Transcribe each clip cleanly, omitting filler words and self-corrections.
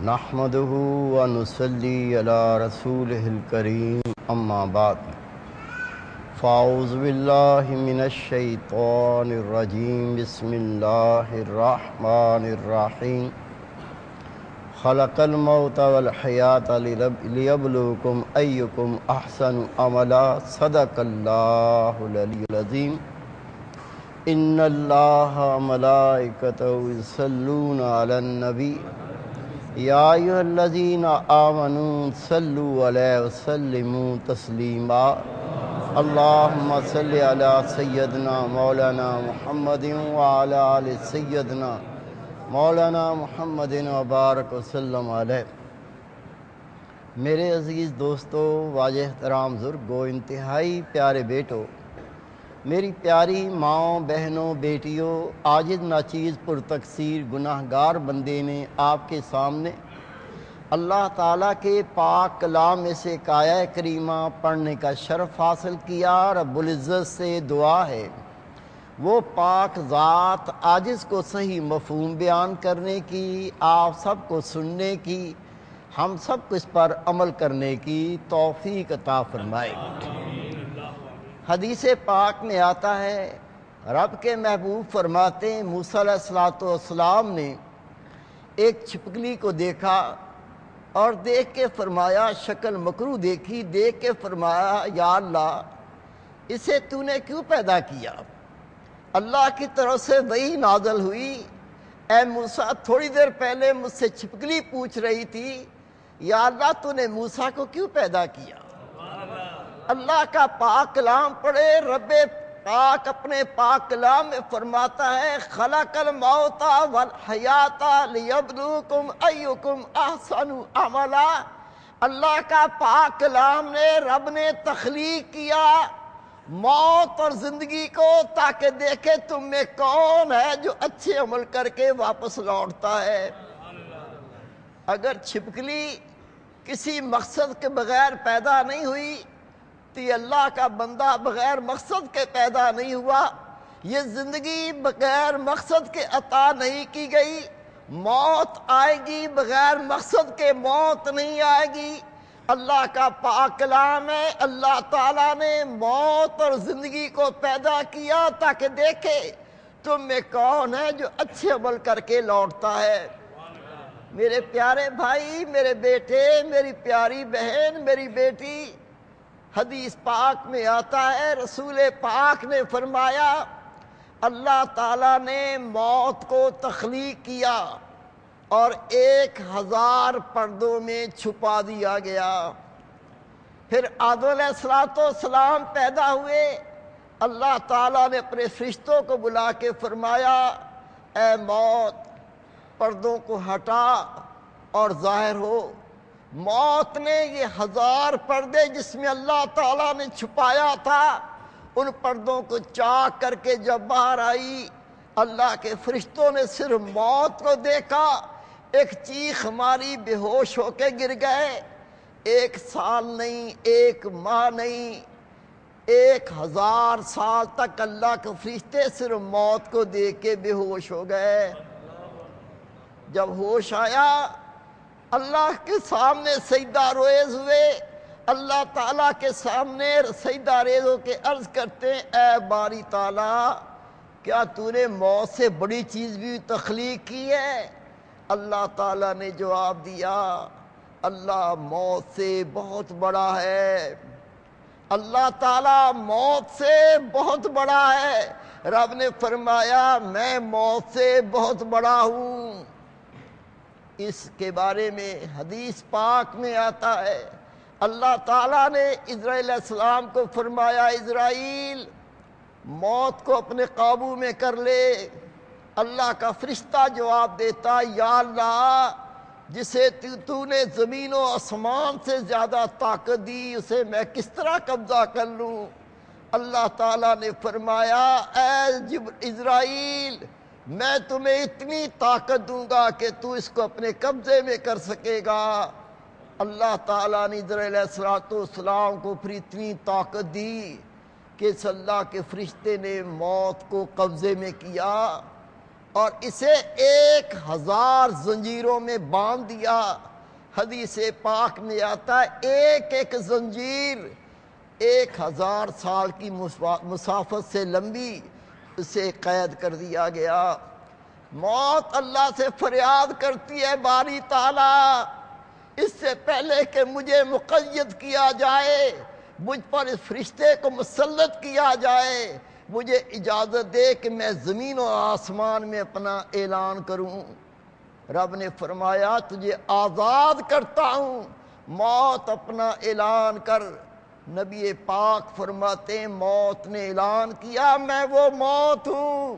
نحمده ونصلي على رسوله الكريم اما بعد فاعوذ بالله من الشيطان الرجيم بسم الله الرحمن الرحيم خلق الموت والحياة ليبلوكم أيكم أحسن عملا صدق الله العلي العظيم إن الله ملائكته يصلون على النبي يا أيها الذين آمنوا صلوا عليه وسلموا تسليما اللهم صل على سيدنا مولانا محمد وعلى آل سيدنا مولانا محمد وبارک وسلم علیہ۔ میرے عزیز دوستو، واجہ احترام بزرگو، انتہائی پیارے بیٹو، میری پیاری ماں، بہنوں، بیٹیوں، عاجز ناچیز پر تقصیر گناہگار بندے نے آپ کے سامنے اللہ تعالیٰ کے پاک کلام میں سے ایک آیہ کریمہ پڑھنے کا شرف حاصل کیا۔ رب العزت سے دعا ہے وہ پاک ذات عاجز کو صحیح مفہوم بیان کرنے کی، آپ سب کو سننے کی، ہم سب کو اس پر عمل کرنے کی توفیق عطا فرمائے۔ حدیث پاک میں آتا ہے، رب کے محبوب فرماتے ہیں موسیٰ علیہ السلام نے ایک چھپکلی کو دیکھا اور دیکھ کے فرمایا، شکل مکروہ دیکھی، دیکھ کے فرمایا یا اللہ اسے تو نے کیوں پیدا کیا؟ اللہ کی طرف سے وحی نازل ہوئی، اے موسیٰ تھوڑی دیر پہلے مجھ سے چھپکلی پوچھ رہی تھی، یا اللہ تو نے موسیٰ کو کیوں پیدا کیا؟ اللہ کا پاک کلام پڑھے، رب پاک اپنے پاک کلام میں فرماتا ہے خلق الموت والحیات لیبلوکم ایکم احسن عملا۔ اللہ کا پاک کلام نے، رب نے تخلیق کیا موت اور زندگی کو تاکہ دیکھے تم میں کون ہے جو اچھے عمل کر کے واپس لوٹتا ہے۔ اگر چھپکلی کسی مقصد کے بغیر پیدا نہیں ہوئی تو یہ اللہ کا بندہ بغیر مقصد کے پیدا نہیں ہوا، یہ زندگی بغیر مقصد کے عطا نہیں کی گئی، موت آئے گی بغیر مقصد کے موت نہیں آئے گی۔ اللہ کا پاک کلام ہے، اللہ تعالیٰ نے موت اور زندگی کو پیدا کیا تاکہ دیکھے تم میں کون ہے جو اچھے عمل کر کے لوٹتا ہے۔ میرے پیارے بھائی، میرے بیٹے، میری پیاری بہن، میری بیٹی، حدیث پاک میں آتا ہے رسول پاک نے فرمایا اللہ تعالیٰ نے موت کو تخلیق کیا اور 1000 پردوں میں چھپا دیا گیا۔ پھر آدم علیہ السلام پیدا ہوئے، اللہ تعالیٰ نے اپنے فرشتوں کو بلا کے فرمایا اے موت پردوں کو ہٹا اور ظاہر ہو۔ موت نے یہ 1000 پردے جس میں اللہ تعالیٰ نے چھپایا تھا، ان پردوں کو چاک کر کے جب باہر آئی، اللہ کے فرشتوں نے صرف موت کو دیکھا، ایک چیخ ماری، بے ہوش ہو کے گر گئے۔ 1 سال نہیں، 1 ماہ نہیں، 1000 سال تک اللہ کے فرشتے صرف موت کو دیکھ کے بے ہوش ہو گئے۔ جب ہوش آیا اللہ کے سامنے سجدہ ریز ہوئے، اللہ تعالیٰ کے سامنے سجدہ ریز ہو کے عرض کرتے ہیں اے باری تعالیٰ کیا تو نے موت سے بڑی چیز بھی تخلیق کی ہے؟ اللہ تعالیٰ نے جواب دیا اللہ موت سے بہت بڑا ہے، اللہ تعالیٰ موت سے بہت بڑا ہے۔ رب نے فرمایا میں موت سے بہت بڑا ہوں۔ اس کے بارے میں حدیث پاک میں آتا ہے اللہ تعالیٰ نے اسرائیل علیہ السلام کو فرمایا اسرائیل موت کو اپنے قابو میں کر لے۔ اللہ کا فرشتہ جواب دیتا یا اللہ جسے تو نے زمین و آسمان سے زیادہ طاقت دی اسے میں کس طرح قبضہ کر لوں؟ اللہ تعالیٰ نے فرمایا اے اسرائیل میں تمہیں اتنی طاقت دوں گا کہ تو اس کو اپنے قبضے میں کر سکے گا۔ اللہ تعالیٰ نے اسرائیل علیہ السلام کو پھر اتنی طاقت دی کہ اس اللہ کے فرشتے نے موت کو قبضے میں کیا۔ اور اسے 1000 زنجیروں میں باندھ دیا۔ حدیث پاک میں آتا ہے ایک ایک زنجیر 1000 سال کی مسافت سے لمبی اسے قید کر دیا گیا۔ موت اللہ سے فریاد کرتی ہے، باری تعالیٰ اس سے پہلے کہ مجھے مقید کیا جائے، مجھ پر اس فرشتے کو مسلط کیا جائے، مجھے اجازت دے کہ میں زمین و آسمان میں اپنا اعلان کروں۔ رب نے فرمایا تجھے آزاد کرتا ہوں، موت اپنا اعلان کر۔ نبی پاک فرماتے ہیں موت نے اعلان کیا میں وہ موت ہوں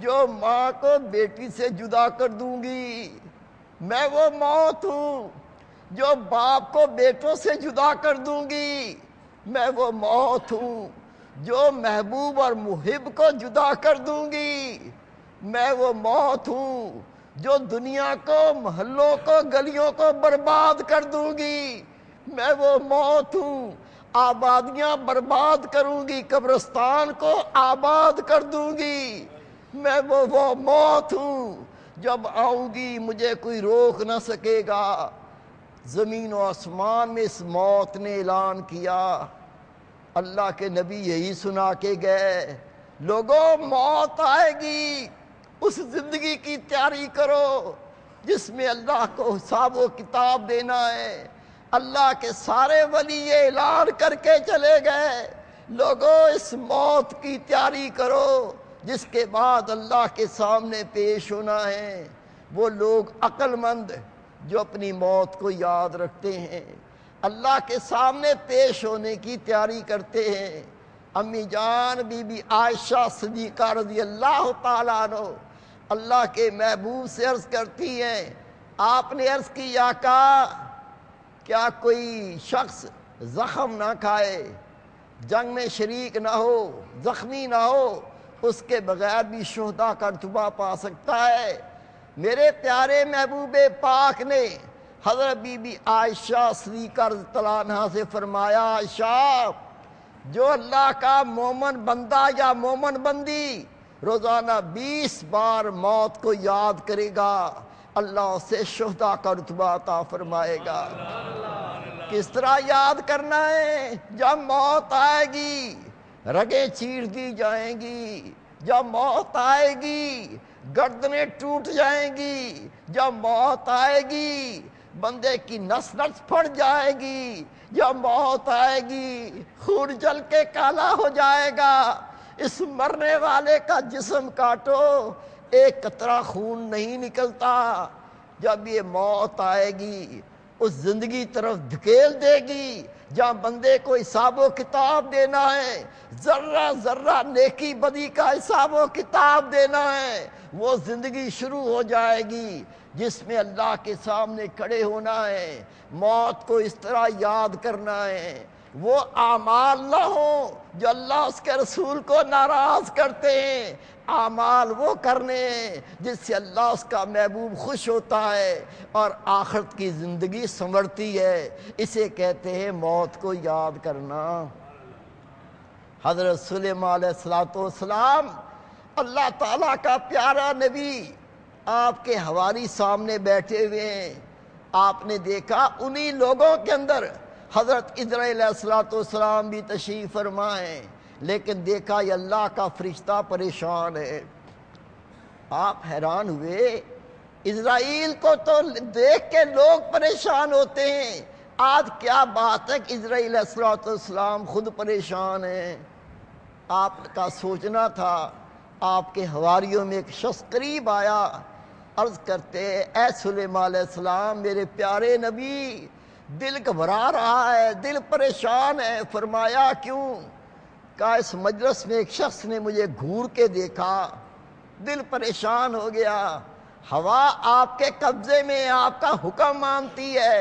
جو ماں کو بیٹی سے جدا کر دوں گی، میں وہ موت ہوں جو باپ کو بیٹوں سے جدا کر دوں گی، میں وہ موت ہوں جو محبوب اور محب کو جدا کر دوں گی، میں وہ موت ہوں جو دنیا کو، محلوں کو، گلیوں کو برباد کر دوں گی، میں وہ موت ہوں آبادیاں برباد کروں گی، قبرستان کو آباد کر دوں گی، میں وہ موت ہوں جب آؤں گی مجھے کوئی روک نہ سکے گا۔ زمین و آسمان میں اس موت نے اعلان کیا۔ اللہ کے نبی یہی سنا کے گئے، لوگوں موت آئے گی، اس زندگی کی تیاری کرو جس میں اللہ کو حساب و کتاب دینا ہے۔ اللہ کے سارے ولی یہ اعلان کر کے چلے گئے، لوگوں اس موت کی تیاری کرو جس کے بعد اللہ کے سامنے پیش ہونا ہے۔ وہ لوگ عقل مند جو اپنی موت کو یاد رکھتے ہیں، اللہ کے سامنے پیش ہونے کی تیاری کرتے ہیں۔ امی جان بی بی عائشہ صدیقہ رضی اللہ تعالیٰ عنہ اللہ کے محبوب سے عرض کرتی ہیں، آپ نے عرض کی یا کیا کوئی شخص زخم نہ کھائے، جنگ میں شریک نہ ہو، زخمی نہ ہو، اس کے بغیر بھی شہداء کا رتبہ پا سکتا ہے؟ میرے پیارے محبوب پاک نے حضرت بی بی عائشہ صدیقہ رضی اللہ عنہا سے فرمایا، عائشہ جو اللہ کا مومن بندہ یا مومن بندی روزانہ 20 بار موت کو یاد کرے گا، اللہ اسے شہداء کا رتبہ عطا فرمائے گا۔ کس طرح یاد کرنا ہے؟ جب موت آئے گی رگیں چیر دی جائیں گی، جب موت آئے گی گردنیں ٹوٹ جائیں گی، جب موت آئے گی بندے کی نس نس پھٹ جائے گی، جب موت آئے گی خون جل کے کالا ہو جائے گا۔ اس مرنے والے کا جسم کاٹو ایک قطرہ خون نہیں نکلتا۔ جب یہ موت آئے گی اس زندگی طرف دھکیل دے گی جہاں بندے کو حساب و کتاب دینا ہے، ذرہ ذرہ نیکی بدی کا حساب و کتاب دینا ہے۔ وہ زندگی شروع ہو جائے گی جس میں اللہ کے سامنے کھڑے ہونا ہے، موت کو اس طرح یاد کرنا ہے۔ وہ اعمال نہ ہوں جو اللہ اس کے رسول کو ناراض کرتے ہیں، اعمال وہ کرنے ہیں جس سے اللہ اس کا محبوب خوش ہوتا ہے اور آخرت کی زندگی سنورتی ہے۔ اسے کہتے ہیں موت کو یاد کرنا۔ حضرت سلیمان علیہ السلام اللہ تعالیٰ کا پیارا نبی، آپ کے حواری سامنے بیٹھے ہوئے ہیں، آپ نے دیکھا انہی لوگوں کے اندر حضرت اسرائیل علیہ السلام بھی تشریف فرما ہیں، لیکن دیکھا یہ اللہ کا فرشتہ پریشان ہے۔ آپ حیران ہوئے، اسرائیل کو تو دیکھ کے لوگ پریشان ہوتے ہیں، آج کیا بات ہے کہ اسرائیل علیہ السلام خود پریشان ہیں؟ آپ کا سوچنا تھا۔ آپ کے حواریوں میں ایک شخص قریب آیا، عرض کرتے اے سلیمان علیہ السلام میرے پیارے نبی، دل گھبرا رہا ہے، دل پریشان ہے۔ فرمایا کیوں؟ کہا اس مجلس میں ایک شخص نے مجھے گھور کے دیکھا، دل پریشان ہو گیا۔ ہوا آپ کے قبضے میں، آپ کا حکم مانتی ہے،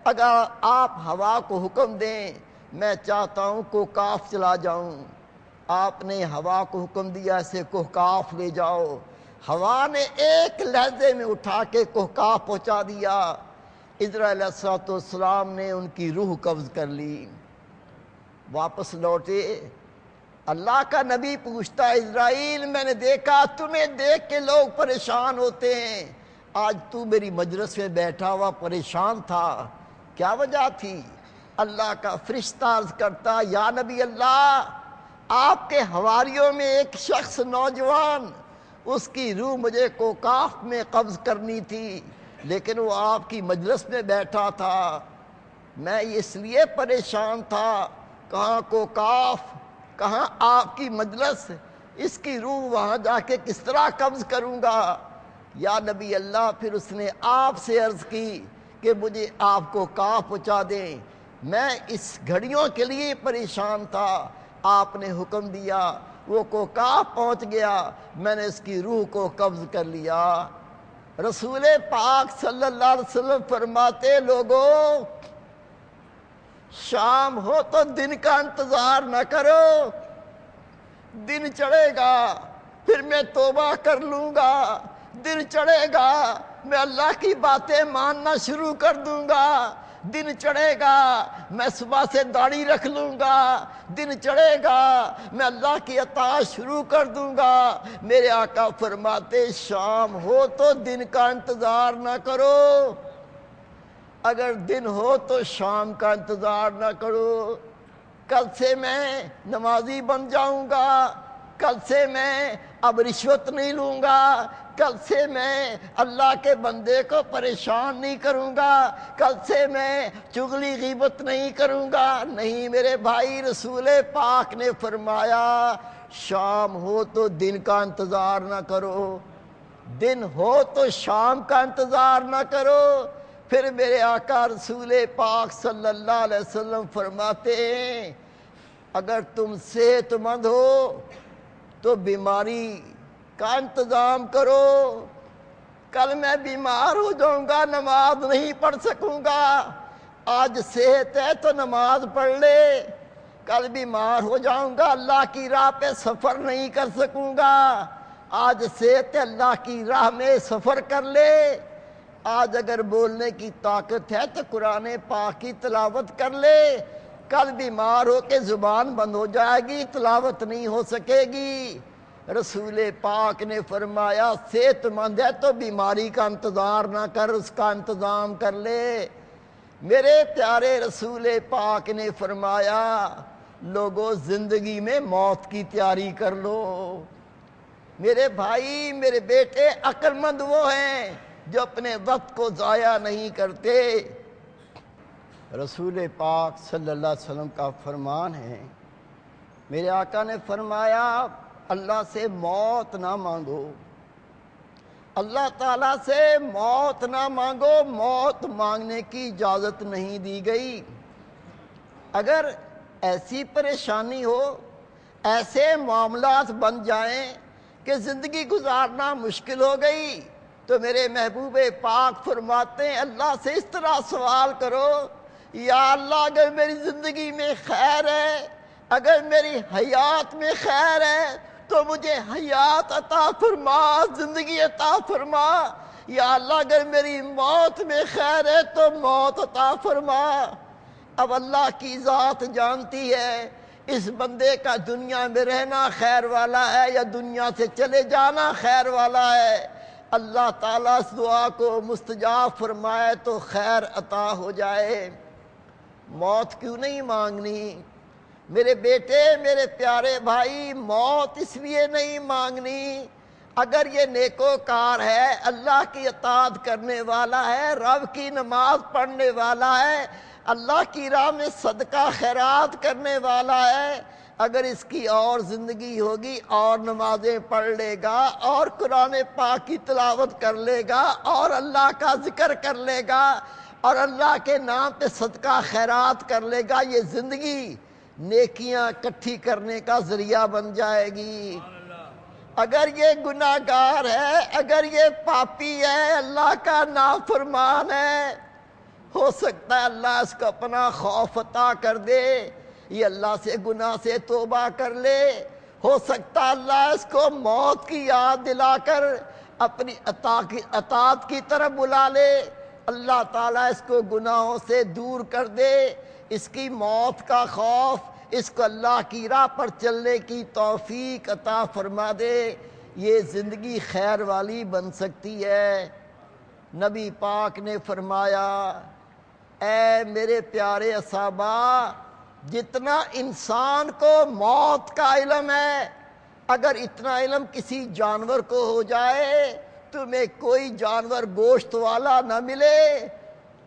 اگر آپ ہوا کو حکم دیں میں چاہتا ہوں کوکاف چلا جاؤں۔ آپ نے ہوا کو حکم دیا اسے کوکاف لے جاؤ، ہوا نے ایک لہجے میں اٹھا کے کوکاف پہنچا دیا۔ اسرائیل علیہ السلام نے ان کی روح قبض کر لی، واپس لوٹے۔ اللہ کا نبی پوچھتا ہے اسرائیل میں نے دیکھا تمہیں دیکھ کے لوگ پریشان ہوتے ہیں، آج تو میری مجلس میں بیٹھا ہوا پریشان تھا، کیا وجہ تھی؟ اللہ کا فرشتہ عرض کرتا یا نبی اللہ، آپ کے حواریوں میں ایک شخص نوجوان، اس کی روح مجھے کوکاف میں قبض کرنی تھی لیکن وہ آپ کی مجلس میں بیٹھا تھا، میں اس لیے پریشان تھا، کہاں کوکاف کہاں آپ کی مجلس، اس کی روح وہاں جا کے کس طرح قبض کروں گا؟ یا نبی اللہ پھر اس نے آپ سے عرض کی کہ مجھے آپ کو کاف پہنچا دیں، میں اس گھڑیوں کے لیے پریشان تھا، آپ نے حکم دیا، وہ کو کاف پہنچ گیا، میں نے اس کی روح کو قبض کر لیا۔ رسول پاک صلی اللہ علیہ وسلم فرماتے لوگوں شام ہو تو دن کا انتظار نہ کرو، دن چڑھے گا پھر میں توبہ کر لوں گا، دن چڑھے گا میں اللہ کی باتیں ماننا شروع کر دوں گا، دن چڑھے گا میں صبح سے داڑھی رکھ لوں گا، دن چڑھے گا میں اللہ کی اطاعت شروع کر دوں گا۔ میرے آقا فرماتے شام ہو تو دن کا انتظار نہ کرو، اگر دن ہو تو شام کا انتظار نہ کرو، کل سے میں نمازی بن جاؤں گا، کل سے میں اب رشوت نہیں لوں گا، کل سے میں اللہ کے بندے کو پریشان نہیں کروں گا، کل سے میں چغلی غیبت نہیں کروں گا۔ نہیں میرے بھائی، رسول پاک نے فرمایا شام ہو تو دن کا انتظار نہ کرو، دن ہو تو شام کا انتظار نہ کرو۔ پھر میرے آقا رسول پاک صلی اللہ علیہ وسلم فرماتے ہیں اگر تم صحت مند ہو تو بیماری کا انتظام کرو، کل میں بیمار ہو جاؤں گا نماز نہیں پڑھ سکوں گا، آج صحت ہے تو نماز پڑھ لے، کل بیمار ہو جاؤں گا اللہ کی راہ پہ سفر نہیں کر سکوں گا، آج صحت ہے اللہ کی راہ میں سفر کر لے، آج اگر بولنے کی طاقت ہے تو قرآن پاک کی تلاوت کر لے، کل بیمار ہو کے زبان بند ہو جائے گی تلاوت نہیں ہو سکے گی۔ رسول پاک نے فرمایا صحت مند ہے تو بیماری کا انتظار نہ کر، اس کا انتظام کر لے۔ میرے پیارے رسول پاک نے فرمایا لوگوں زندگی میں موت کی تیاری کر لو۔ میرے بھائی میرے بیٹے عقل مند وہ ہیں جو اپنے وقت کو ضائع نہیں کرتے۔ رسول پاک صلی اللہ علیہ وسلم کا فرمان ہے، میرے آقا نے فرمایا اللہ سے موت نہ مانگو، اللہ تعالیٰ سے موت نہ مانگو، موت مانگنے کی اجازت نہیں دی گئی۔ اگر ایسی پریشانی ہو، ایسے معاملات بن جائیں کہ زندگی گزارنا مشکل ہو گئی تو میرے محبوب پاک فرماتے ہیں اللہ سے اس طرح سوال کرو یا اللہ اگر میری زندگی میں خیر ہے، اگر میری حیات میں خیر ہے تو مجھے حیات عطا فرما، زندگی عطا فرما، یا اللہ اگر میری موت میں خیر ہے تو موت عطا فرما۔ اب اللہ کی ذات جانتی ہے اس بندے کا دنیا میں رہنا خیر والا ہے یا دنیا سے چلے جانا خیر والا ہے۔ اللہ تعالیٰ اس دعا کو مستجاب فرمائے تو خیر عطا ہو جائے۔ موت کیوں نہیں مانگنی میرے بیٹے میرے پیارے بھائی؟ موت اس لیے نہیں مانگنی اگر یہ نیکوکار ہے، اللہ کی اطاعت کرنے والا ہے، رب کی نماز پڑھنے والا ہے، اللہ کی راہ میں صدقہ خیرات کرنے والا ہے، اگر اس کی اور زندگی ہوگی اور نمازیں پڑھ لے گا اور قرآن پاک کی تلاوت کر لے گا اور اللہ کا ذکر کر لے گا اور اللہ کے نام پہ صدقہ خیرات کر لے گا، یہ زندگی نیکیاں اکٹھی کرنے کا ذریعہ بن جائے گی۔ اگر یہ گناہ گار ہے، اگر یہ پاپی ہے، اللہ کا نافرمان ہے، ہو سکتا ہے اللہ اس کو اپنا خوف عطا کر دے، یہ اللہ سے گناہ سے توبہ کر لے، ہو سکتا ہے اللہ اس کو موت کی یاد دلا کر اپنی اطاعت کی طرف بلا لے، اللہ تعالیٰ اس کو گناہوں سے دور کر دے، اس کی موت کا خوف، اس کو اللہ کی راہ پر چلنے کی توفیق عطا فرما دے، یہ زندگی خیر والی بن سکتی ہے۔ نبی پاک نے فرمایا، اے میرے پیارے اصحابہ، جتنا انسان کو موت کا علم ہے، اگر اتنا علم کسی جانور کو ہو جائے، تمہیں کوئی جانور گوشت والا نہ ملے،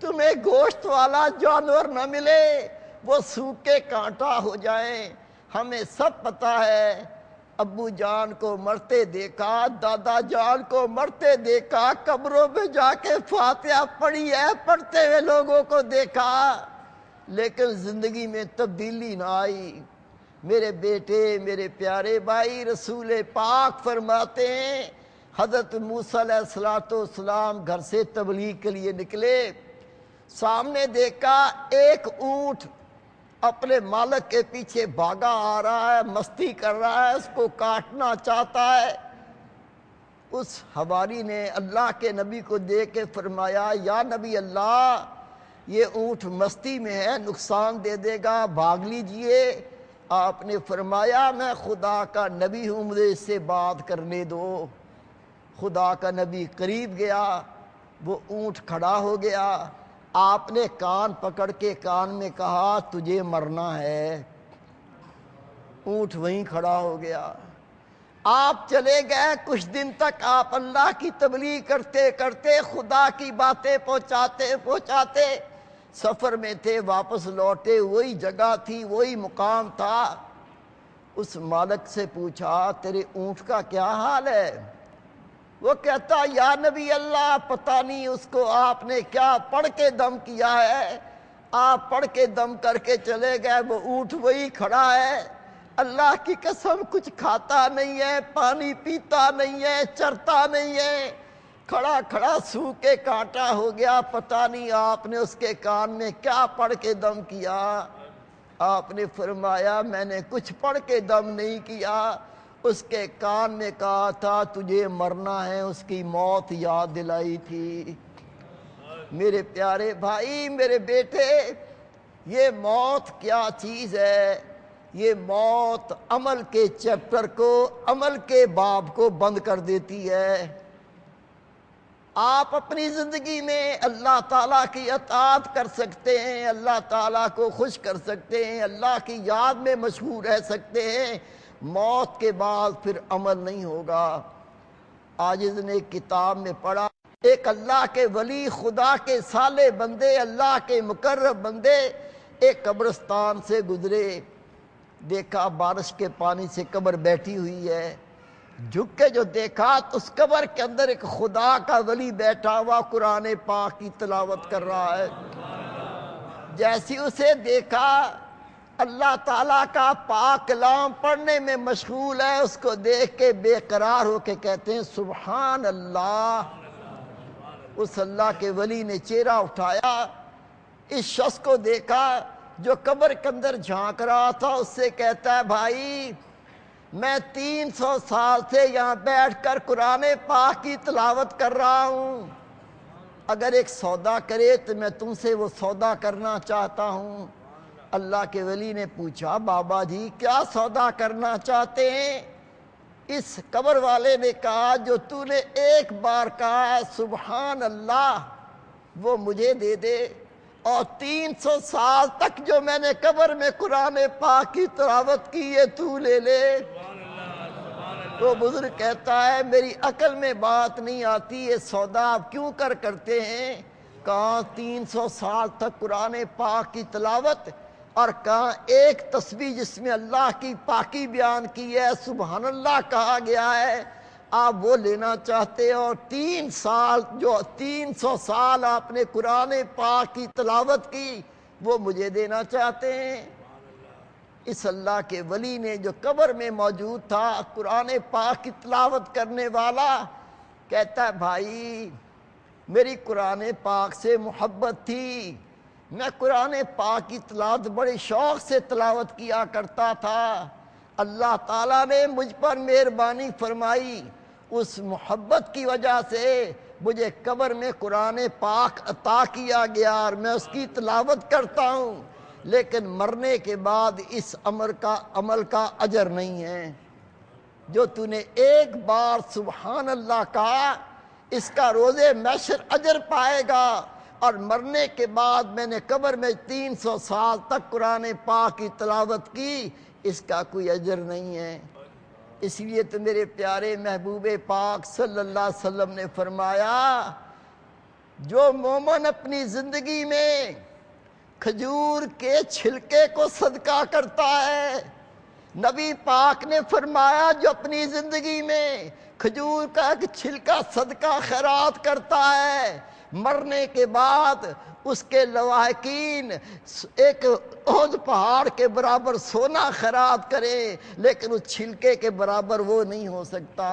تمہیں گوشت والا جانور نہ ملے، وہ سوکھے کانٹا ہو جائیں۔ ہمیں سب پتہ ہے، ابو جان کو مرتے دیکھا، دادا جان کو مرتے دیکھا، قبروں میں جا کے فاتحہ پڑھی ہے، پڑھتے ہوئے لوگوں کو دیکھا، لیکن زندگی میں تبدیلی نہ آئی۔ میرے بیٹے، میرے پیارے بھائی، رسول پاک فرماتے ہیں، حضرت موسیٰ علیہ السلام گھر سے تبلیغ کے لیے نکلے، سامنے دیکھا ایک اونٹ اپنے مالک کے پیچھے بھاگا آ رہا ہے، مستی کر رہا ہے، اس کو کاٹنا چاہتا ہے۔ اس حواری نے اللہ کے نبی کو دیکھ کے فرمایا، یا نبی اللہ، یہ اونٹ مستی میں ہے، نقصان دے دے گا، بھاگ لیجئے۔ آپ نے فرمایا، میں خدا کا نبی ہوں، مجھے اس سے بات کرنے دو۔ خدا کا نبی قریب گیا، وہ اونٹ کھڑا ہو گیا، آپ نے کان پکڑ کے کان میں کہا، تجھے مرنا ہے۔ اونٹ وہیں کھڑا ہو گیا۔ آپ چلے گئے، کچھ دن تک آپ اللہ کی تبلیغ کرتے کرتے، خدا کی باتیں پہنچاتے سفر میں تھے، واپس لوٹے، وہی جگہ تھی، وہی مقام تھا۔ اس مالک سے پوچھا، تیرے اونٹ کا کیا حال ہے؟ وہ کہتا، یا نبی اللہ، پتہ نہیں اس کو آپ نے کیا پڑھ کے دم کیا ہے، آپ پڑھ کے دم کر کے چلے گئے، وہ اونٹ وہی کھڑا ہے، اللہ کی قسم کچھ کھاتا نہیں ہے، پانی پیتا نہیں ہے، چرتا نہیں ہے، کھڑا کھڑا سوکھ کے کانٹا ہو گیا۔ پتہ نہیں آپ نے اس کے کان میں کیا پڑھ کے دم کیا۔ آپ نے فرمایا، میں نے کچھ پڑھ کے دم نہیں کیا، اس کے کان میں کہا تھا تجھے مرنا ہے، اس کی موت یاد دلائی تھی۔ میرے پیارے بھائی، میرے بیٹے، یہ موت کیا چیز ہے؟ یہ موت عمل کے چیپٹر کو، عمل کے باب کو بند کر دیتی ہے۔ آپ اپنی زندگی میں اللہ تعالیٰ کی اطاعت کر سکتے ہیں، اللہ تعالیٰ کو خوش کر سکتے ہیں، اللہ کی یاد میں مشغول رہ سکتے ہیں، موت کے بعد پھر عمل نہیں ہوگا۔ عاجز نے کتاب میں پڑھا، ایک اللہ کے ولی، خدا کے صالح بندے، اللہ کے مقرب بندے ایک قبرستان سے گزرے، دیکھا بارش کے پانی سے قبر بیٹھی ہوئی ہے، جھک کے جو دیکھا تو اس قبر کے اندر ایک خدا کا ولی بیٹھا ہوا قرآن پاک کی تلاوت کر رہا ہے۔ جیسی اسے دیکھا، اللہ تعالیٰ کا پاک کلام پڑھنے میں مشغول ہے، اس کو دیکھ کے بے قرار ہو کے کہتے ہیں، سبحان اللہ۔ اس اللہ کے ولی نے چہرہ اٹھایا، اس شخص کو دیکھا جو قبر کے اندر جھانک رہا تھا، اس سے کہتا ہے، بھائی میں 300 سال سے یہاں بیٹھ کر قرآن پاک کی تلاوت کر رہا ہوں، اگر ایک سودا کرے تو میں تم سے وہ سودا کرنا چاہتا ہوں۔ اللہ کے ولی نے پوچھا، بابا جی کیا سودا کرنا چاہتے ہیں؟ اس قبر والے نے کہا، جو تو نے ایک بار کہا ہے سبحان اللہ، وہ مجھے دے دے، اور 300 سال تک جو میں نے قبر میں قرآن پاک کی تلاوت کی ہے تو لے لے۔ تو بزرگ کہتا ہے، میری عقل میں بات نہیں آتی، یہ سودا آپ کیوں کرتے ہیں؟ کہاں 300 سال تک قرآن پاک کی تلاوت، اور کہاں ایک تسبیح جس میں اللہ کی پاکی بیان کی ہے، سبحان اللہ کہا گیا ہے، آپ وہ لینا چاہتے ہو؟ اور 300 سال آپ نے قرآن پاک کی تلاوت کی، وہ مجھے دینا چاہتے ہیں؟ اس اللہ کے ولی نے جو قبر میں موجود تھا، قرآن پاک کی تلاوت کرنے والا، کہتا ہے، بھائی میری قرآن پاک سے محبت تھی، میں قرآن پاک کی تلاوت بڑے شوق سے تلاوت کیا کرتا تھا، اللہ تعالیٰ نے مجھ پر مہربانی فرمائی، اس محبت کی وجہ سے مجھے قبر میں قرآن پاک عطا کیا گیا، اور میں اس کی تلاوت کرتا ہوں، لیکن مرنے کے بعد اس عمل کا اجر نہیں ہے۔ جو تو نے ایک بار سبحان اللہ کہا، اس کا روز محشر اجر پائے گا، اور مرنے کے بعد میں نے قبر میں 300 سال تک قرآن پاک کی تلاوت کی، اس کا کوئی اجر نہیں ہے۔ اس لیے تو میرے پیارے محبوب پاک صلی اللہ علیہ وسلم نے فرمایا، جو مومن اپنی زندگی میں کھجور کے چھلکے کو صدقہ کرتا ہے، نبی پاک نے فرمایا جو اپنی زندگی میں کھجور کا ایک چھلکا صدقہ خیرات کرتا ہے، مرنے کے بعد اس کے لواحقین ایک احد پہاڑ کے برابر سونا خیرات کرے، لیکن اس چھلکے کے برابر وہ نہیں ہو سکتا۔